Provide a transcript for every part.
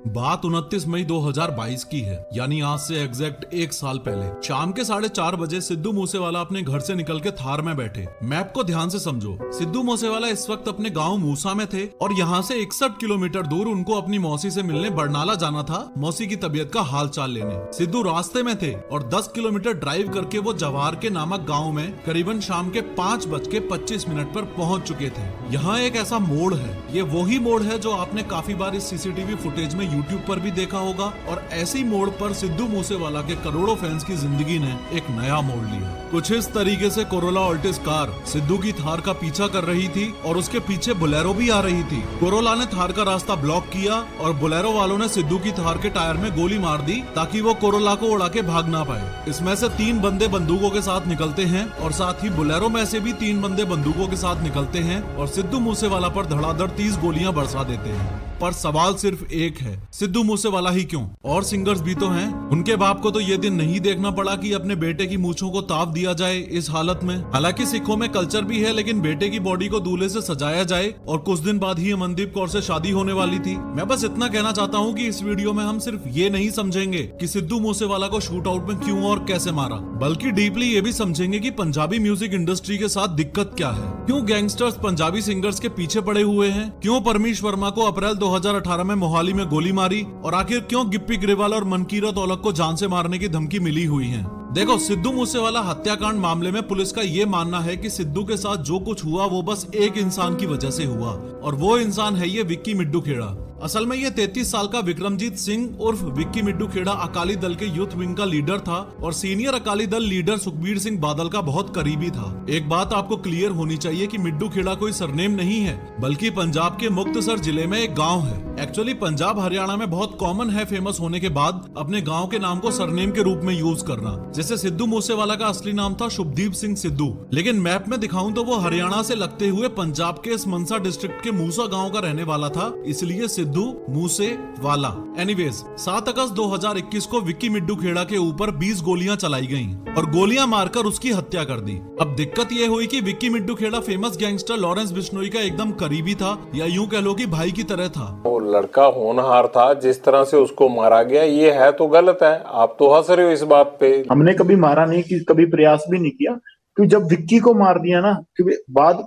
बात 29 मई 2022 की है, यानी आज से एग्जैक्ट एक साल पहले शाम के 4:30 बजे सिद्धू मूसेवाला अपने घर से निकल के थार में बैठे। मैप को ध्यान से समझो। सिद्धू मूसेवाला इस वक्त अपने गांव मूसा में थे और यहाँ से 61 किलोमीटर दूर उनको अपनी मौसी से मिलने बरनाला जाना था, मौसी की तबीयत का हाल चाल लेने। सिद्धू रास्ते में थे और 10 किलोमीटर ड्राइव करके वो जवाहर के नामक गाँव में करीबन शाम के 5:25 पर पहुँच चुके थे। यहाँ एक ऐसा मोड़ है, ये वही मोड़ है जो आपने काफी बार इस सीसीटीवी फुटेज में यूट्यूब पर भी देखा होगा, और ऐसी मोड़ पर सिद्धू मूसेवाला के करोड़ों फैंस की जिंदगी ने एक नया मोड़ लिया। कुछ इस तरीके से कोरोला ऑल्टिस कार सिद्धू की थार का पीछा कर रही थी और उसके पीछे बोलेरो भी आ रही थी। कोरोला ने थार का रास्ता ब्लॉक किया और बोलेरो वालों ने सिद्धू की थार के टायर में गोली मार दी ताकि वो कोरोला को उड़ा के भाग ना पाए। इसमें से 3 बंदे बंदूकों के साथ निकलते हैं और साथ ही बोलेरो में से भी 3 बंदे बंदूकों के साथ निकलते हैं और सिद्धू मूसेवाला पर धड़ाधड़ 30 गोलियां बरसा देते हैं। पर सवाल सिर्फ एक है, सिद्धू मूसेवाला ही क्यों? और सिंगर्स भी तो हैं। उनके बाप को तो ये दिन नहीं देखना पड़ा कि अपने बेटे की मूंछों को ताव दिया जाए इस हालत में। हालांकि सिखों में कल्चर भी है, लेकिन बेटे की बॉडी को दूल्हे से सजाया जाए और कुछ दिन बाद ही अमनदीप कौर से शादी होने वाली थी। मैं बस इतना कहना चाहता हूँ कि इस वीडियो में हम सिर्फ ये नहीं समझेंगे कि सिद्धू मूसेवाला को शूट आउट में क्यों और कैसे मारा, बल्कि डीपली ये भी समझेंगे कि पंजाबी म्यूजिक इंडस्ट्री के साथ दिक्कत क्या है, क्यों गैंगस्टर्स पंजाबी सिंगर्स के पीछे पड़े हुए हैं, क्यों परमीश वर्मा को अप्रैल 2018 में मोहाली में गोली मारी, और आखिर क्यों गिप्पी ग्रेवाल और मनकीरत औलख को जान से मारने की धमकी मिली हुई है। देखो, सिद्धू मूसेवाला हत्याकांड मामले में पुलिस का ये मानना है कि सिद्धू के साथ जो कुछ हुआ वो बस एक इंसान की वजह से हुआ, और वो इंसान है ये विक्की मिड्डू खेड़ा। असल में ये 33 साल का विक्रमजीत सिंह उर्फ विक्की मिड्डू खेड़ा अकाली दल के यूथ विंग का लीडर था और सीनियर अकाली दल लीडर सुखबीर सिंह बादल का बहुत करीबी था। एक बात आपको क्लियर होनी चाहिए कि मिड्डू खेड़ा कोई सरनेम नहीं है, बल्कि पंजाब के मुक्तसर जिले में एक गांव है। एक्चुअली पंजाब हरियाणा में बहुत कॉमन है फेमस होने के बाद अपने गांव के नाम को सरनेम के रूप में यूज करना। जैसे सिद्धू मूसेवाला का असली नाम था शुभदीप सिंह सिद्धू, लेकिन मैप में दिखाऊं तो वो हरियाणा से लगते हुए पंजाब के इस मनसा डिस्ट्रिक्ट के मूसा गाँव का रहने वाला था, इसलिए सिद्धू मूसेवाला। एनीवेज, 7 अगस्त 2021 को विक्की मिड्डू खेड़ा के ऊपर 20 गोलियां चलाई गईं और गोलियां मारकर उसकी हत्या कर दी। अब दिक्कत यह हुई कि Vicky Middukhera famous gangster Lawrence Bishnoi का एकदम करीबी था, या यूं कह लो कि भाई की तरह था। वो लड़का होनहार था, जिस तरह से उसको मारा गया ये है तो गलत है। आप तो हंस रहे हो इस बात पे। हमने कभी मारा नहीं, कि कभी प्रयास भी नहीं किया, क्योंकि जब विक्की को मार दिया ना,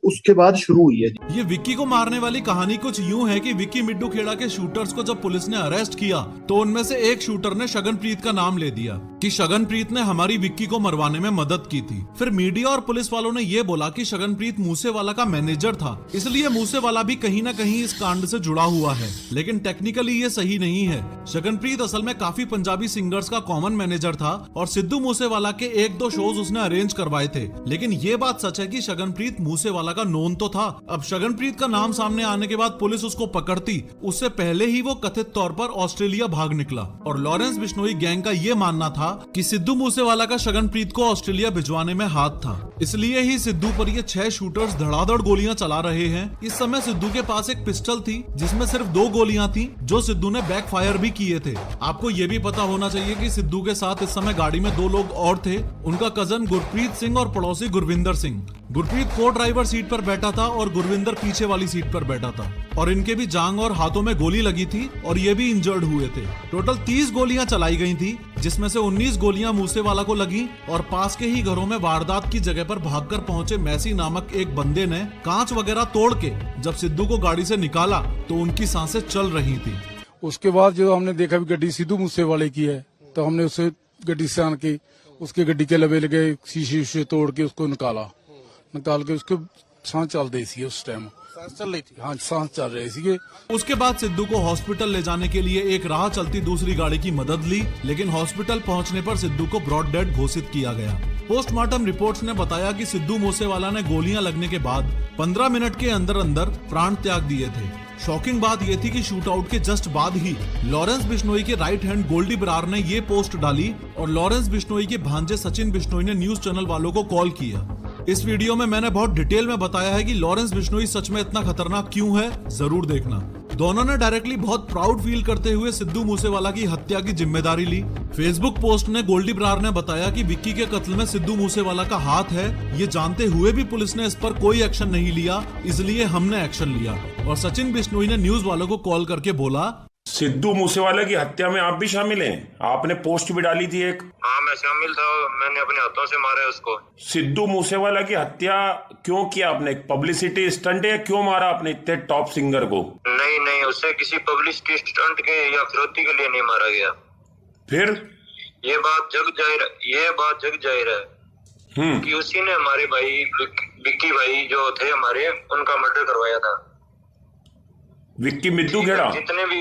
उसके बाद शुरू हुई है। ये विक्की को मारने वाली कहानी कुछ यूं है कि विक्की मिड्डू खेड़ा के शूटर्स को जब पुलिस ने अरेस्ट किया तो उनमें से एक शूटर ने शगनप्रीत का नाम ले दिया कि शगनप्रीत ने हमारी विक्की को मरवाने में मदद की थी। फिर मीडिया और पुलिस वालों ने ये बोला कि शगनप्रीत मूसेवाला का मैनेजर था, इसलिए मूसेवाला भी कहीं ना कहीं इस कांड से जुड़ा हुआ है। लेकिन टेक्निकली ये सही नहीं है। शगनप्रीत असल में काफी पंजाबी सिंगर्स का कॉमन मैनेजर था और सिद्धू मूसेवाला के 1-2 शोज उसने अरेंज करवाए थे। लेकिन ये बात सच है कि शगनप्रीत मूसेवाला का नोन तो था। अब शगनप्रीत का नाम सामने आने के बाद पुलिस उसको पकड़ती, उससे पहले ही वो कथित तौर पर ऑस्ट्रेलिया भाग निकला। और लॉरेंस बिश्नोई गैंग का ये मानना था कि सिद्धू मूसेवाला का शगनप्रीत को ऑस्ट्रेलिया भिजवाने में हाथ था, इसलिए ही सिद्धू पर ये 6 शूटर्स धड़ाधड़ गोलियां चला रहे हैं। इस समय सिद्धू के पास एक पिस्टल थी जिसमें सिर्फ 2 गोलियां थी, जो सिद्धू ने बैक फायर भी किए थे। आपको ये भी पता होना चाहिए कि सिद्धू के साथ इस समय गाड़ी में 2 लोग और थे, उनका कजन गुरप्रीत सिंह और पड़ोसी गुरविंदर सिंह। गुरप्रीत को ड्राइवर सीट पर बैठा था और गुरविंदर पीछे वाली सीट पर बैठा था, और इनके भी जांग और हाथों में गोली लगी थी और ये भी इंजर्ड हुए थे। टोटल 30 गोलियां चलाई गई थी, जिसमें से 19 गोलियां मूसेवाला को लगी और पास के ही घरों में वारदात की जगह पर भागकर पहुंचे मैसी नामक एक बंदे ने कांच वगैरह तोड़ के जब सिद्धू को गाड़ी से निकाला तो उनकी सांसें चल रही थी। उसके बाद जो हमने देखा भी गड्डी सिद्धू मूसेवाले की है, तो हमने उसे गड्डी से आन के उसके गड्डी के लबे लगे शीशे तोड़ के उसको निकाल के उसको सांस चल रही थी। उस टाइम सांस चल रही थी, हाँ सांस चल रही थी। उसके बाद सिद्धू को हॉस्पिटल ले जाने के लिए एक राह चलती दूसरी गाड़ी की मदद ली, लेकिन हॉस्पिटल पहुंचने पर सिद्धू को ब्रॉड डेड घोषित किया गया। पोस्टमार्टम रिपोर्ट्स ने बताया कि सिद्धू मूसेवाला ने गोलियां लगने के बाद 15 मिनट के अंदर प्राण त्याग दिए थे। शॉकिंग बात यह थी कि शूट आउट के जस्ट बाद ही लॉरेंस बिश्नोई के राइट हैंड गोल्डी बरार ने ये पोस्ट डाली और लॉरेंस बिश्नोई के भांजे सचिन बिश्नोई ने न्यूज चैनल वालों को कॉल किया। इस वीडियो में मैंने बहुत डिटेल में बताया है कि लॉरेंस बिश्नोई सच में इतना खतरनाक क्यों है, जरूर देखना। दोनों ने डायरेक्टली बहुत प्राउड फील करते हुए सिद्धू मूसेवाला की हत्या की जिम्मेदारी ली। फेसबुक पोस्ट में गोल्डी बरार ने बताया कि विक्की के कत्ल में सिद्धू मूसेवाला का हाथ है, ये जानते हुए भी पुलिस ने इस पर कोई एक्शन नहीं लिया, इसलिए हमने एक्शन लिया। और सचिन बिश्नोई ने न्यूज वालों को कॉल करके बोला, सिद्धू मूसेवाला की हत्या में आप भी शामिल हैं? आपने पोस्ट भी डाली थी एक। हाँ मैं शामिल था, मैंने अपने हाथों से मारा है उसको। सिद्धू मूसेवाला की हत्या क्यों किया आपने? पब्लिसिटी स्टंट है? क्यों मारा आपने इतने टॉप सिंगर को? नहीं, उससे किसी पब्लिसिटी स्टंट के या फिरौती के लिए नहीं मारा गया। फिर ये बात जग जाहिर है कि उसी ने हमारे भाई विक्की भाई जो थे हमारे, उनका मर्डर करवाया था। विक्की मिद्दू घेड़ा? जितने भी,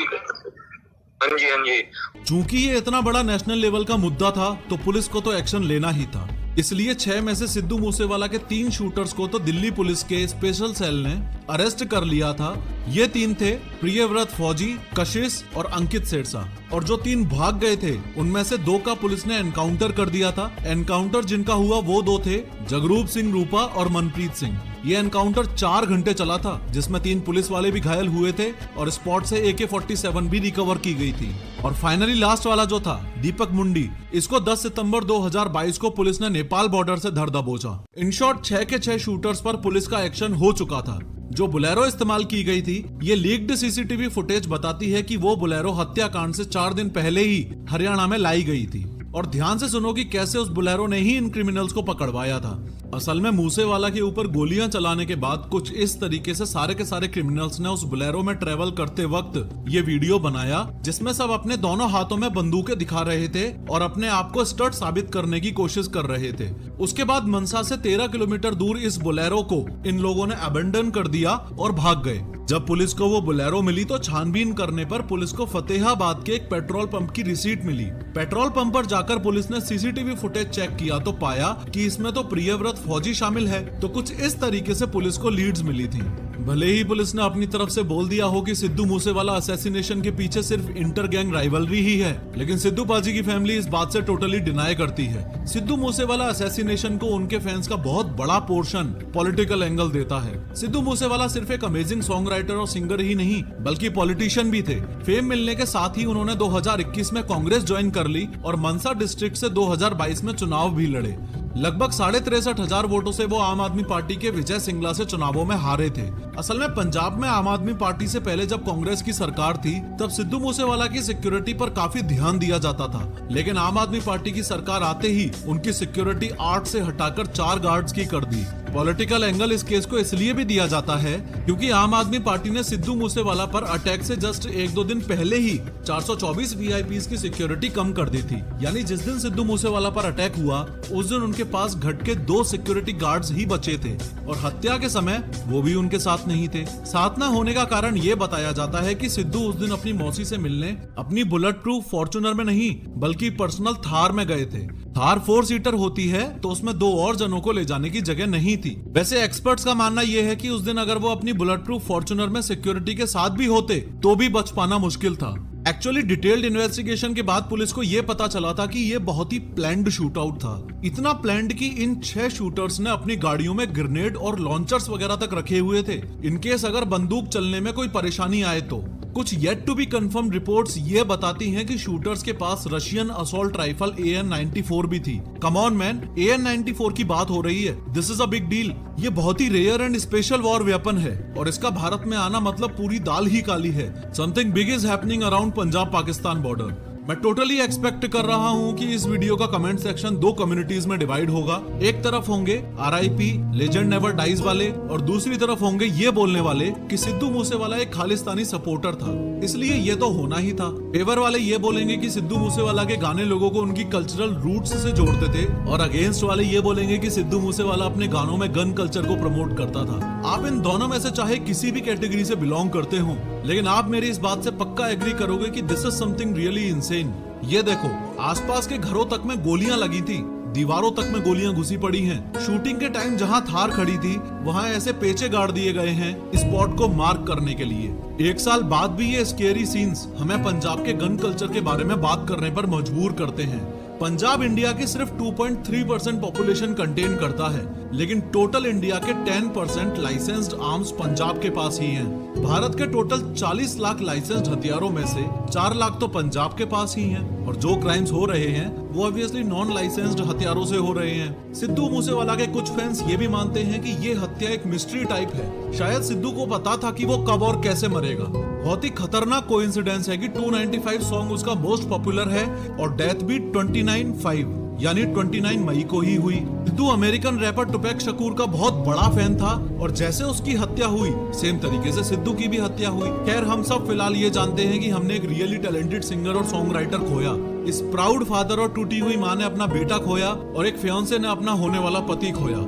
हाँ जी। चूंकि ये इतना बड़ा नेशनल लेवल का मुद्दा था तो पुलिस को तो एक्शन लेना ही था। इसलिए 6 में से सिद्धू मूसेवाला के 3 शूटर्स को तो दिल्ली पुलिस के स्पेशल सेल ने अरेस्ट कर लिया था। ये 3 थे प्रियव्रत फौजी, कशिश और अंकित सिरसा। और जो 3 भाग गए थे उनमें से 2 का पुलिस ने एनकाउंटर कर दिया था। एनकाउंटर जिनका हुआ वो 2 थे, जगरूप सिंह रूपा और मनप्रीत सिंह। ये एनकाउंटर 4 घंटे चला था, जिसमें 3 पुलिस वाले भी घायल हुए थे और स्पॉट से AK-47 भी रिकवर की गई थी। और फाइनली लास्ट वाला जो था दीपक मुंडी, इसको 10 सितंबर 2022 को पुलिस ने नेपाल बॉर्डर से धर दबोचा। इन शॉर्ट 6 के 6 शूटर्स पर पुलिस का एक्शन हो चुका था। जो बुलेरो इस्तेमाल की गई थी, ये लीक्ड CCTV फुटेज बताती है कि वो बुलेरो हत्याकांड से 4 दिन पहले ही हरियाणा में लाई गई थी। और ध्यान से सुनो कि कैसे उस बुलेरो ने ही इन क्रिमिनल्स को पकड़वाया था। असल में मूसेवाला के ऊपर गोलियां चलाने के बाद कुछ इस तरीके से सारे के सारे क्रिमिनल्स ने उस बुलेरो में ट्रेवल करते वक्त ये वीडियो बनाया, जिसमें सब अपने दोनों हाथों में बंदूकें दिखा रहे थे और अपने आप को स्टड साबित करने की कोशिश कर रहे थे। उसके बाद मनसा से 13 किलोमीटर दूर इस बुलेरो को इन लोगों ने अबेंडन कर दिया और भाग गए। जब पुलिस को वो बुलेरो मिली तो छानबीन करने पर पुलिस को फतेहाबाद के एक पेट्रोल पंप की रिसीट मिली। पेट्रोल पंप पर जाकर पुलिस ने CCTV फुटेज चेक किया तो पाया कि इसमें तो प्रियव्रत फौजी शामिल है। तो कुछ इस तरीके से पुलिस को लीड्स मिली थी। भले ही पुलिस ने अपनी तरफ से बोल दिया हो कि सिद्धू मूसेवाला असैसिनेशन के पीछे सिर्फ इंटर गैंग राइवलरी ही है, लेकिन सिद्धू पाजी की फैमिली इस बात से टोटली डिनाई करती है। सिद्धू मूसेवाला असैसिनेशन को उनके फैंस का बहुत बड़ा पोर्शन पॉलिटिकल एंगल देता है। सिद्धू मूसेवाला सिर्फ एक अमेजिंग सॉन्ग राइटर और सिंगर ही नहीं बल्कि पॉलिटिशियन भी थे। फेम मिलने के साथ ही उन्होंने 2021 में कांग्रेस ज्वाइन कर ली और मनसा डिस्ट्रिक्ट से 2022 में चुनाव भी लड़े। लगभग 63,500 वोटों से वो आम आदमी पार्टी के विजय सिंगला से चुनावों में हारे थे। असल में पंजाब में आम आदमी पार्टी से पहले जब कांग्रेस की सरकार थी तब सिद्धू मूसेवाला की सिक्योरिटी पर काफी ध्यान दिया जाता था, लेकिन आम आदमी पार्टी की सरकार आते ही उनकी सिक्योरिटी 8 से हटाकर 4 गार्ड्स की कर दी। पॉलिटिकल एंगल इस केस को इसलिए भी दिया जाता है क्योंकि आम आदमी पार्टी ने सिद्धू मूसेवाला पर अटैक से जस्ट 1-2 दिन पहले ही 424 VIPs की सिक्योरिटी कम कर दी थी। यानी जिस दिन सिद्धू मूसेवाला पर अटैक हुआ उस दिन उनके पास घट के 2 सिक्योरिटी गार्ड्स ही बचे थे और हत्या के समय वो भी उनके साथ नहीं थे। साथ न होने का कारण ये बताया जाता है कि सिद्धू उस दिन अपनी मौसी से मिलने अपनी बुलेट प्रूफ फॉर्च्यूनर में नहीं बल्कि पर्सनल थार में गए थे। थार 4 सीटर होती है तो उसमें 2 और जनों को ले जाने की जगह नहीं थी। वैसे एक्सपर्ट्स का मानना यह है कि उस दिन अगर वो अपनी बुलेट प्रूफ फॉर्च्यूनर में सिक्योरिटी के साथ भी होते तो भी बच पाना मुश्किल था। एक्चुअली डिटेल्ड इन्वेस्टिगेशन के बाद पुलिस को यह पता चला था कि यह बहुत ही प्लान्ड शूटआउट था। इतना प्लान्ड कि इन 6 शूटर्स ने अपनी गाड़ियों में ग्रेनेड और लॉन्चर्स वगैरह तक रखे हुए थे इनकेस अगर बंदूक चलने में कोई परेशानी आए तो। कुछ yet to be confirm reports ये बताती हैं कि शूटर्स के पास रशियन असॉल्ट राइफल AN-94 भी थी। कम ऑन मैन, AN-94 की बात हो रही है, this is a big deal. ये बहुत ही rare and special war weapon है और इसका भारत में आना मतलब पूरी दाल ही काली है। Something big is happening around Punjab Pakistan border. मैं टोटली एक्सपेक्ट कर रहा हूँ कि इस वीडियो का कमेंट सेक्शन 2 कम्युनिटीज में डिवाइड होगा। एक तरफ होंगे RIP लेजेंड नेवर डाइज वाले और दूसरी तरफ होंगे ये बोलने वाले कि सिद्धू मूसेवाला एक खालिस्तानी सपोर्टर था, इसलिए ये तो होना ही था। फेवर वाले ये बोलेंगे कि सिद्धू मूसेवाला के गाने लोगों को उनकी कल्चरल रूट्स से जोड़ते थे और अगेंस्ट वाले ये बोलेंगे कि सिद्धू मूसेवाला अपने गानों में गन कल्चर को प्रमोट करता था। आप इन दोनों में से चाहे किसी भी कैटेगरी से बिलोंग करते हो, लेकिन आप मेरी इस बात से पक्का एग्री करोगे कि this is something really insane. ये देखो, आसपास के घरों तक में गोलियां लगी थी, दीवारों तक में गोलियां घुसी पड़ी हैं। शूटिंग के टाइम जहां थार खड़ी थी वहां ऐसे पेचे गाड़ दिए गए हैं स्पॉट को मार्क करने के लिए। 1 साल बाद भी ये स्केरी सीन्स हमें पंजाब के गन कल्चर के बारे में बात करने पर मजबूर करते हैं। पंजाब इंडिया की सिर्फ 2.3% पॉपुलेशन कंटेन करता है, लेकिन टोटल इंडिया के 10% लाइसेंस्ड आर्म्स पंजाब के पास ही हैं। भारत के टोटल 40 लाख लाइसेंस्ड हथियारों में से 4 लाख तो पंजाब के पास ही हैं और जो क्राइम्स हो रहे हैं वो ऑब्वियसली नॉन लाइसेंस्ड हथियारों से हो रहे हैं। सिद्धू मूसेवाला के कुछ फैंस ये भी मानते हैं कि ये हत्या एक मिस्ट्री टाइप है, शायद सिद्धू को पता था कि वो कब और कैसे मरेगा। बहुत ही खतरनाक कोइंसिडेंस है कि 295 सॉन्ग उसका मोस्ट पॉपुलर है और डेथ भी 29/5 यानी 29 मई को ही हुई। सिद्धू अमेरिकन रैपर टुपैक शकूर का बहुत बड़ा फैन था और जैसे उसकी हत्या हुई सेम तरीके से सिद्धू की भी हत्या हुई। खैर हम सब फिलहाल ये जानते हैं कि हमने एक रियली टैलेंटेड सिंगर और सॉन्ग राइटर खोया। इस प्राउड फादर और टूटी हुई माँ ने अपना बेटा खोया और एक फियांसे ने अपना होने वाला पति खोया।